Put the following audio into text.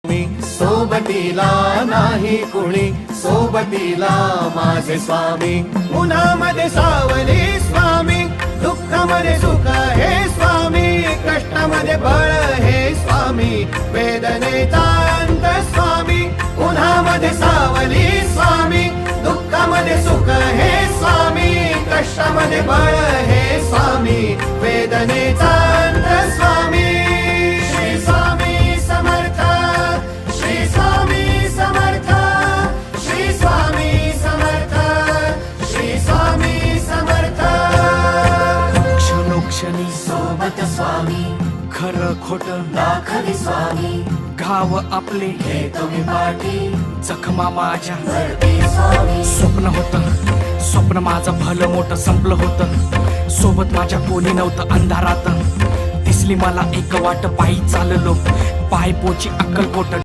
मी सोबतीला नाही कुणी, सोबतीला माझे स्वामी. उन्हामध्ये सावली स्वामी, दुःखामध्ये सुख हे स्वामी, कष्टामध्ये बळ हे स्वामी, वेदनेचा अंत स्वामी. उन्हामध्ये सावली स्वामी, दुःखामध्ये सुख हे स्वामी, कष्टामध्ये बळ हे स्वामी, वेदनेचा अंत स्वामी. श्री स्वामी समर्थ, श्री स्वामी समर्थ, श्री स्वामी समर्थ, श्री स्वामी समर्थ. क्षणोक्षणी सोबत स्वामी, खरं खोट दाखवी स्वामी, घाव आपले हे तुम्ही पाठी जखमा माझ्या भरती स्वामी. स्वप्न होतं, स्वप्न माझं भलं मोठं संपलं होतं. सोबत माझ्या कोणी नव्हतं अंधारात. दिसली मला एक वाट, पायी चाललो पाय पोची अक्कलकोट.